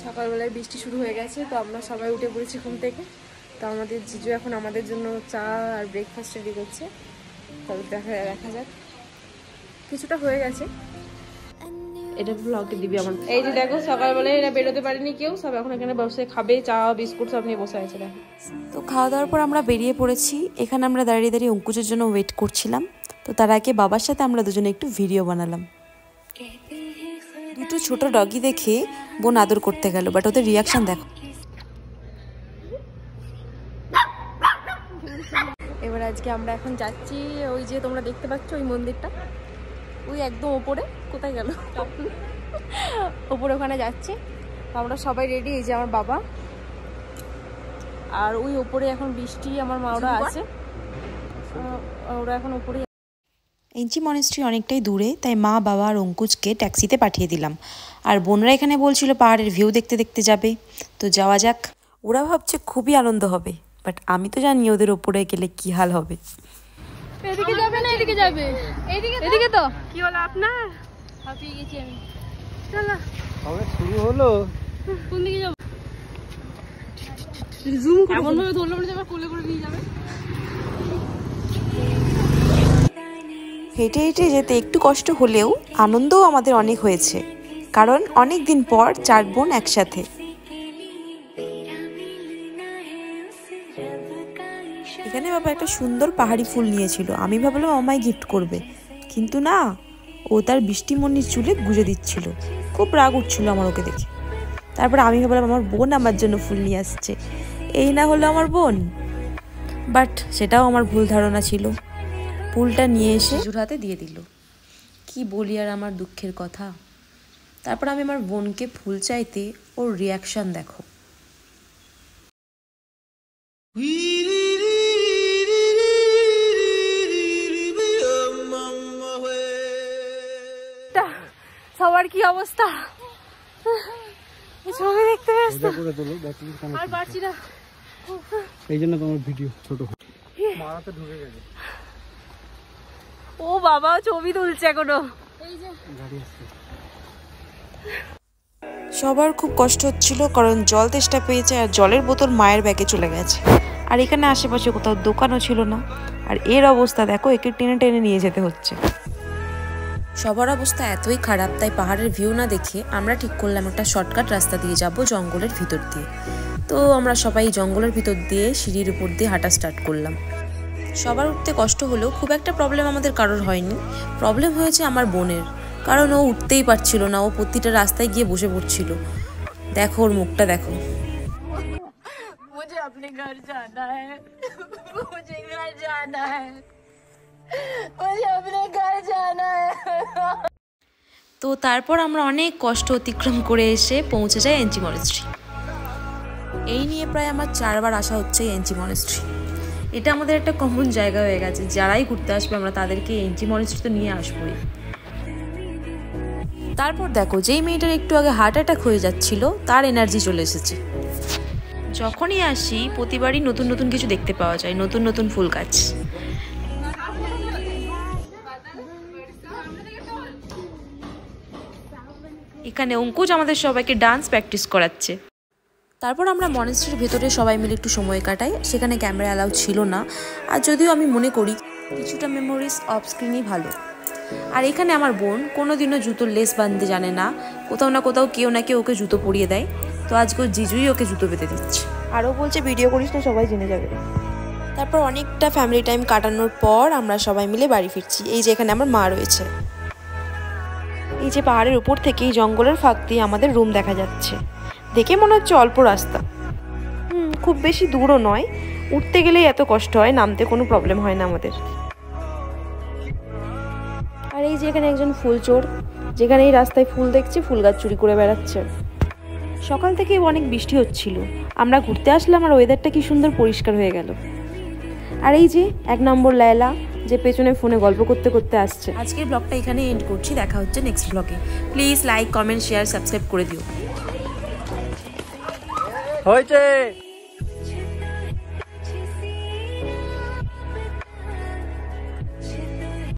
সকালবেলায় বৃষ্টি শুরু হয়ে গেছে, তো আমরা সবাই উঠে পড়েছি ঘুম থেকে। তো আমাদের জিজু এখন আমাদের জন্য চা আর ব্রেকফাস্ট রেডি করছে। তবে দেখা যাক, কিছুটা হয়ে গেছে। এটা ব্লগে দিবি আমার। এই যে দেখো সকালবেলায় এরা বেরোতে পারেনি কেউ, সব এখন এখানে বসে খাবে, চা বিস্কুট সব নিয়ে বসে আছে। দেখো, তো খাওয়া দাওয়ার পর আমরা বেরিয়ে পড়েছি। এখানে আমরা দাঁড়িয়ে দাঁড়িয়ে অঙ্কুজের জন্য ওয়েট করছিলাম। তো তার আগে বাবার সাথে আমরা দুজনে একটু ভিডিও বানালাম। দুটো ছোট ডগি দেখে বোন আদর করতে গেল, বাট ওদের রিয়াকশন দেখো। এবার আজকে আমরা এখন যাচ্ছি ওই যে তোমরা দেখতে পাচ্ছ ওই মন্দিরটা, ওই একদম ওপরে। কোথায় গেল? ওপরে ওখানে যাচ্ছি। তো আমরা সবাই রেডি। এই যে আমার বাবা, আর ওই ওপরে এখন বৃষ্টি, আমার মা ওরা আছে, ওরা এখন উপরে। এনচি মনেস্ট্রি অনেকটাই দূরে, তাই মা বাবা আর অঙ্কুজকে ট্যাক্সিতে পাঠিয়ে দিলাম। আর বোনরা এখানে বলছিল পাহাড়ের ভিউ দেখতে দেখতে যাবে। তো যাওয়া যাক। ওরা ভাবছে খুবই আনন্দ হবে, বাট আমি তো জানি ওদের ওপরে গেলে কি হাল হবে। এদিকে যাবে না এদিকে যাবে? এদিকে তো কি হলো আপনার? হাঁপিয়ে গেছি আমি। চলো হবে, শুরু হলো। কোন দিকে যাব? জুম করে এমন ভাবে ধরলে মনে যাবে কোলে করে নিয়ে যাবে। হেঁটে হেঁটে যেতে একটু কষ্ট হলেও আনন্দও আমাদের অনেক হয়েছে, কারণ অনেক দিন পর 4 বোন একসাথে। এখানে বাবা একটা সুন্দর পাহাড়ি ফুল নিয়েছিল, আমি ভাবলাম আমায় গিফট করবে, কিন্তু না, ও তার বৃষ্টিমণির চুলে গুজে দিচ্ছিল। খুব রাগ উঠছিল আমার ওকে দেখে। তারপর আমি ভাবলাম আমার বোন আমার জন্য ফুল নিয়ে আসছে, এই না হলো আমার বোন। বাট সেটাও আমার ভুল ধারণা ছিল। ফুলটা নিয়ে এসে জিজুর হাতে দিয়ে দিল। কি বলি আর আমার দুঃখের কথা। তারপর আমি আমার বোনকে ফুল চাইতে ওর রিয়াকশন দেখো। সবার কি অবস্থা? ছবি দেখতে ব্যস্ত, আর পারছি না। এই জন্য তোমার ভিডিও ছোট মারাতে ঢুকে গেছে। ও বাবা, ছবি তুলছে এখনো। এই যে গাড়ি আসছে। সবার খুব কষ্ট হচ্ছিল, কারণ জল তেষ্টা পেয়েছে আর জলের বোতল মায়ের ব্যাগে চলে গেছে। আর এখানে আশেপাশে কোথাও দোকানও ছিল না। আর এর অবস্থা দেখো, একে টেনে টেনে নিয়ে যেতে হচ্ছে। সবার অবস্থা এতই খারাপ, তাই পাহাড়ের ভিউ না দেখে আমরা ঠিক করলাম একটা শর্টকাট রাস্তা দিয়ে যাব জঙ্গলের ভিতর দিয়ে। তো আমরা সবাই জঙ্গলের ভিতর দিয়ে সিঁড়ির উপর দিয়ে হাঁটা স্টার্ট করলাম। সবার উঠতে কষ্ট হলেও খুব একটা প্রবলেম আমাদের কারোর হয়নি। প্রবলেম হয়েছে আমার বোনের, কারণ ও উঠতেই পারছিল না। ও প্রতিটা রাস্তায় গিয়ে বসে পড়ছিল। দেখো ওর মুখটা দেখো। मुझे अपने घर जाना है, मुझे घर जाना है, मुझे अपने घर जाना है। তো তারপর আমরা অনেক কষ্ট অতিক্রম করে এসে পৌঁছে যাই এনচি মনেস্ট্রি। এই নিয়ে প্রায় আমার 4 বার আসা হচ্ছে এনচি মনেস্ট্রি। এটা আমাদের একটা কমন জায়গা হয়ে গেছে, যারাই ঘুরতে আসবে আমরা তাদেরকে এনচি মনেস্ট্রিতে নিয়ে আসবোই। তারপর দেখো, যেই মেয়েটার একটু আগে হার্ট অ্যাটাক হয়ে যাচ্ছিল তার এনার্জি চলে এসেছে। যখনই আসি প্রতিবারই নতুন নতুন কিছু দেখতে পাওয়া যায়, নতুন নতুন ফুল গাছ। এখানে অঙ্কুজ আমাদের সবাইকে ডান্স প্র্যাকটিস করাচ্ছে। তারপর আমরা মনেস্ট্রির ভেতরে সবাই মিলে একটু সময় কাটাই। সেখানে ক্যামেরা অ্যালাউ ছিল না, আর যদিও আমি মনে করি কিছুটা মেমোরিজ অফ স্ক্রিনই ভালো। আর এখানে আমার বোন কোনোদিনও জুতোর লেস বাঁধতে জানে না, কোথাও না কোথাও কেউ না কেউ ওকে জুতো পরিয়ে দেয়। তো আজকে জিজুই ওকে জুতো বেঁধে দিচ্ছে, আরও বলছে ভিডিও করিস না, সবাই জেনে যাবে। তারপর অনেকটা ফ্যামিলি টাইম কাটানোর পর আমরা সবাই মিলে বাড়ি ফিরছি। এই যে এখানে আমার মা রয়েছে। এই যে পাহাড়ের উপর থেকে এই জঙ্গলের ফাঁক দিয়ে আমাদের রুম দেখা যাচ্ছে। দেখে মনে হচ্ছে অল্প রাস্তা, খুব বেশি দূরও নয়। উঠতে গেলেই এত কষ্ট হয়, নামতে কোনো প্রবলেম হয় না আমাদের। আর এই যে এখানে একজন ফুল চোর, যেখানে এই রাস্তায় ফুল দেখছে ফুল গাছ চুরি করে বেড়াচ্ছে। সকাল থেকে অনেক বৃষ্টি হচ্ছিল, আমরা ঘুরতে আসলাম আর ওয়েদারটা কি সুন্দর পরিষ্কার হয়ে গেল। আর এই যে 1 নম্বর লায়লা, যে পেছনে ফোনে গল্প করতে করতে আসছে। আজকের ব্লগটা এখানে এন্ড করছি, দেখা হচ্ছে নেক্সট ব্লগে। Please like, comment, share, subscribe করে দিও। হয়েছে।